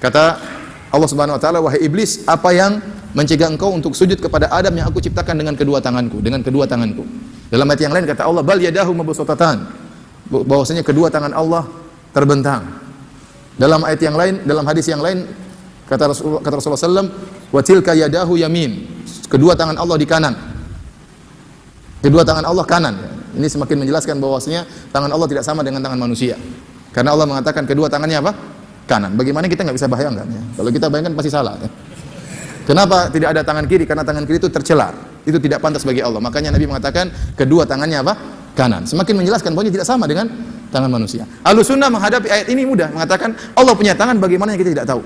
Kata Allah Subhanahu wa taala, "Wahai iblis, apa yang mencegah engkau untuk sujud kepada Adam yang aku ciptakan dengan kedua tanganku, dengan kedua tanganku?" Dalam ayat yang lain kata Allah, "Bal yadahu mabsutatan." Bahwasanya kedua tangan Allah terbentang. Dalam ayat yang lain, dalam hadis yang lain kata Rasulullah sallallahu "Wa tilka yadahu yamin." Kedua tangan Allah di kanan. Kedua tangan Allah kanan. Ini semakin menjelaskan bahwasanya tangan Allah tidak sama dengan tangan manusia. Karena Allah mengatakan kedua tangannya apa? Kanan. Bagaimana kita nggak bisa bayangkan ya? Kalau kita bayangkan pasti salah ya. Kenapa tidak ada tangan kiri? Karena tangan kiri itu tercelar. Itu tidak pantas bagi Allah. Makanya Nabi mengatakan kedua tangannya apa? Kanan. Semakin menjelaskan bahwa tidak sama dengan tangan manusia. Ahlussunnah menghadapi ayat ini mudah, mengatakan Allah punya tangan, bagaimana yang kita tidak tahu.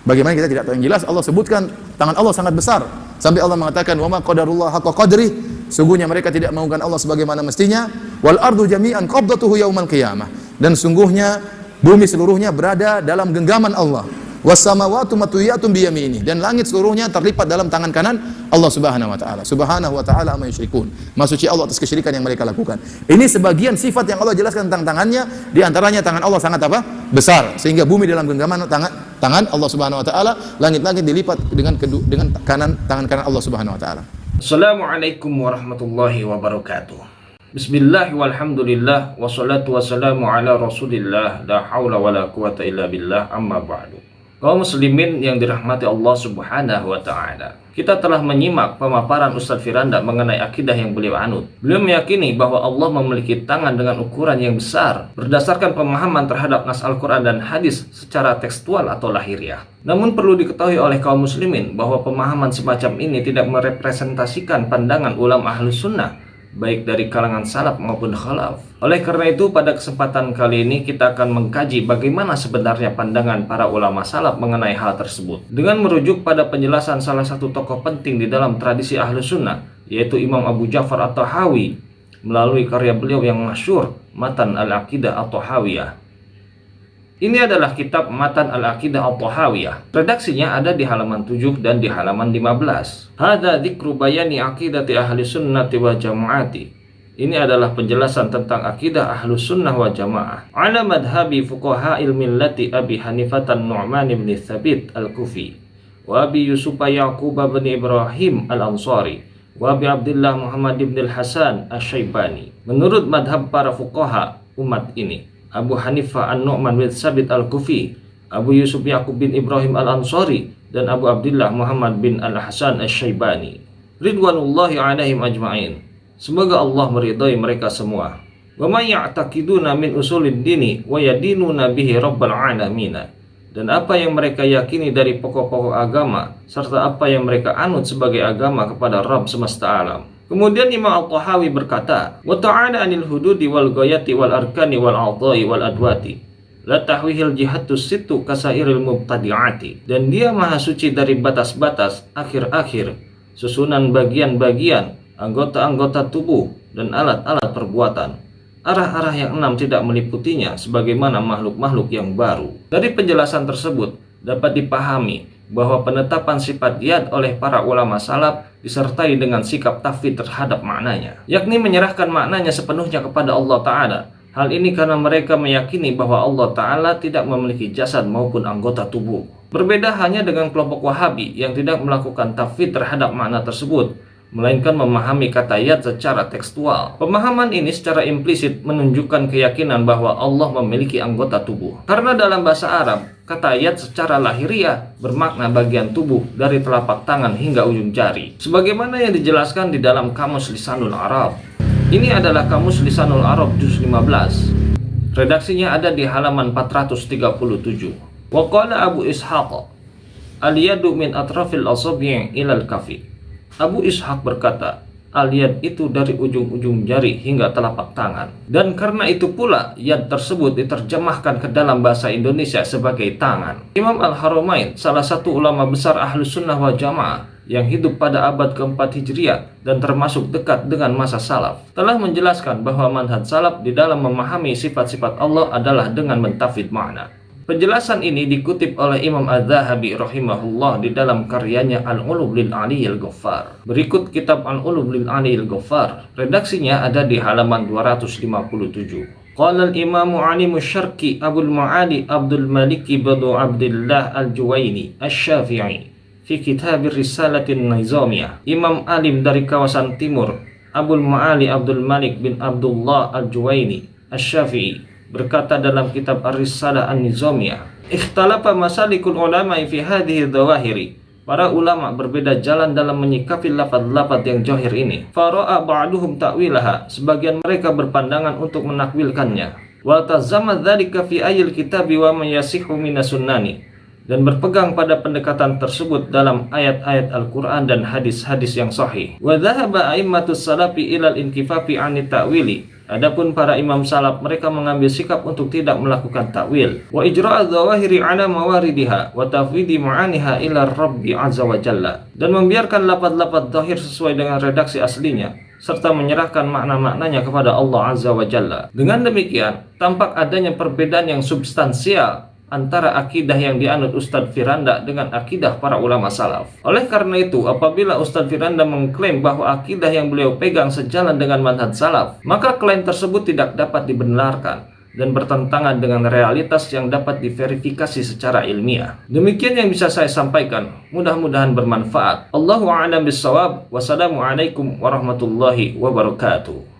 Bagaimana kita tidak tahu. Yang jelas Allah sebutkan tangan Allah sangat besar. Sampai Allah mengatakan wa ma qadarullah haqqa qadri. Sungguhnya mereka tidak mengagungkan Allah sebagaimana mestinya. Wal ardu jami'an qabdatuhu yaumal qiyamah. Dan sungguhnya bumi seluruhnya berada dalam genggaman Allah. Was samawati matwiyatun bi yaminihi. Dan langit seluruhnya terlipat dalam tangan kanan Allah Subhanahu wa taala. Subhanahu wa taala amma yusyrikun. Maha suci Allah atas kesyirikan yang mereka lakukan. Ini sebagian sifat yang Allah jelaskan tentang tangannya, di antaranya tangan Allah sangat apa? Besar, sehingga bumi dalam genggaman tangan Allah Subhanahu wa taala, langit-langit dilipat dengan tangan kanan Allah Subhanahu wa taala. Assalamualaikum warahmatullahi wabarakatuh. Bismillah walhamdulillah wassalatu wassalamu ala rasulillah la hawla wa la quwata illa billah amma ba'du. Kaum muslimin yang dirahmati Allah Subhanahu wa ta'ala, kita telah menyimak pemaparan Ustaz Firanda mengenai akidah yang beliau anut. Beliau meyakini bahwa Allah memiliki tangan dengan ukuran yang besar berdasarkan pemahaman terhadap nas Al-Quran dan hadis secara tekstual atau lahiriah. Namun perlu diketahui oleh kaum muslimin bahwa pemahaman semacam ini tidak merepresentasikan pandangan ulama Ahlus Sunnah, baik dari kalangan salaf maupun khalaf. Oleh karena itu, pada kesempatan kali ini kita akan mengkaji bagaimana sebenarnya pandangan para ulama salaf mengenai hal tersebut, dengan merujuk pada penjelasan salah satu tokoh penting di dalam tradisi Ahlus Sunnah, yaitu Imam Abu Ja'far At-Tahawi, melalui karya beliau yang masyhur, Matan Al-Aqidah At-Tahawiyah. Ini adalah kitab Matan Al-Aqidah At-Tahawiyah. Redaksinya ada di halaman 7 dan di halaman 15. Hadza dzikru bayani aqidati ahli sunnati wa jama'ati. Ini adalah penjelasan tentang akidah Ahlus Sunnah wa Jamaah ala madhabi fuqaha'il millati Abi Hanifah Nu'man bin Thabit Al-Kufi wa Abi Yusuf Yaqub bin Ibrahim Al-Ansari wa Abi Abdullah Muhammad bin Al-Hasan Asy-Syaibani. Menurut madhab para fuqaha umat ini, Abu Hanifah An-Nu'man bin Thabit Al-Kufi, Abu Yusuf Yaqub bin Ibrahim Al-Ansari, dan Abu Abdullah Muhammad bin Al-Hasan Asy-Syaibani, ridwanullahi alaihim ajma'in. Semoga Allah meridai mereka semua. Wa may ya'taqiduna min usulid dini wa yadinuna bihi rabbal alamin. Dan apa yang mereka yakini dari pokok-pokok agama serta apa yang mereka anut sebagai agama kepada Rabb semesta alam. Kemudian Imam At-Tahawi berkata, wa ta'ala anil hududi wal ghayati wal arkani wal a'dha'i wal adwati la tahwihil jihatus situ kasairil mubtadi'ati. Dan dia maha suci dari batas-batas, akhir-akhir, susunan bagian-bagian, anggota-anggota tubuh, dan alat-alat perbuatan. Arah-arah yang 6 tidak meliputinya sebagaimana makhluk-makhluk yang baru. Dari penjelasan tersebut dapat dipahami bahwa penetapan sifat yad oleh para ulama salaf disertai dengan sikap tafwid terhadap maknanya, yakni menyerahkan maknanya sepenuhnya kepada Allah Ta'ala. Hal ini karena mereka meyakini bahwa Allah Ta'ala tidak memiliki jasad maupun anggota tubuh. Berbeda hanya dengan kelompok Wahabi yang tidak melakukan tafwid terhadap makna tersebut, melainkan memahami kata yad secara tekstual. Pemahaman ini secara implisit menunjukkan keyakinan bahwa Allah memiliki anggota tubuh. Karena dalam bahasa Arab, kata yad secara lahiriah bermakna bagian tubuh dari telapak tangan hingga ujung jari, sebagaimana yang dijelaskan di dalam Kamus Lisanul Arab. Ini adalah Kamus Lisanul Arab juz 15. Redaksinya ada di halaman 437. Wa qala Abu Ishaq, al-yadu min atrafil asabi' ilal kafi. Abu Ishaq berkata, al-yad itu dari ujung-ujung jari hingga telapak tangan. Dan karena itu pula yad tersebut diterjemahkan ke dalam bahasa Indonesia sebagai tangan. Imam Al-Haramain, salah satu ulama besar Ahlus Sunnah wa Jamaah yang hidup pada abad keempat Hijriah dan termasuk dekat dengan masa salaf, telah menjelaskan bahwa manhaj salaf di dalam memahami sifat-sifat Allah adalah dengan mentafwid makna. Penjelasan ini dikutip oleh Imam Az-Zahabi rahimahullah di dalam karyanya Al-Ulum lil Aliyyil Ghaffar. Berikut kitab Al-Ulum lil Aliyyil Ghaffar. Redaksinya ada di halaman 257. Qala al-Imam Alim Syarqi Abul Ma'ali Abdul Malik bin Abdullah Al-Juwaini Asy-Syafi'i fi kitab Risalatin Nizamiyah. Imam alim dari kawasan timur Abul Ma'ali Abdul Malik bin Abdullah Al-Juwaini Asy-Syafi'i berkata dalam kitab Ar-Risalah An-Nizamiyah, ikhtalafa masalikul ulama fi hadhihi dhawahiri. Para ulama berbeda jalan dalam menyikapi lafaz-lafaz yang zahir ini. Fara'a ba'duhum ta'wilaha, sebagian mereka berpandangan untuk menakwilkannya. Wa tazamma dzalika fi ayil kitabi wa man yasihhu minas sunnani, dan berpegang pada pendekatan tersebut dalam ayat-ayat Al-Qur'an dan hadis-hadis yang sahih. Wa dhahaba a'immatus salafi ilal inkifafi 'anit ta'wili. Adapun para imam salaf, mereka mengambil sikap untuk tidak melakukan takwil. Wa ijra'adz dzawahiri 'ala mawaridiha wa tafwidi ma'aniha ila Rabbi 'azza wa jalla, dan membiarkan lafaz-lafaz zahir sesuai dengan redaksi aslinya serta menyerahkan makna-maknanya kepada Allah 'azza wa jalla. Dengan demikian, tampak adanya perbedaan yang substansial antara akidah yang dianut Ustadz Firanda dengan akidah para ulama salaf. Oleh karena itu, apabila Ustadz Firanda mengklaim bahwa akidah yang beliau pegang sejalan dengan manhaj salaf, maka klaim tersebut tidak dapat dibenarkan dan bertentangan dengan realitas yang dapat diverifikasi secara ilmiah. Demikian yang bisa saya sampaikan. Mudah-mudahan bermanfaat. Allahu a'lam bissawab. Wassalamualaikum warahmatullahi wabarakatuh.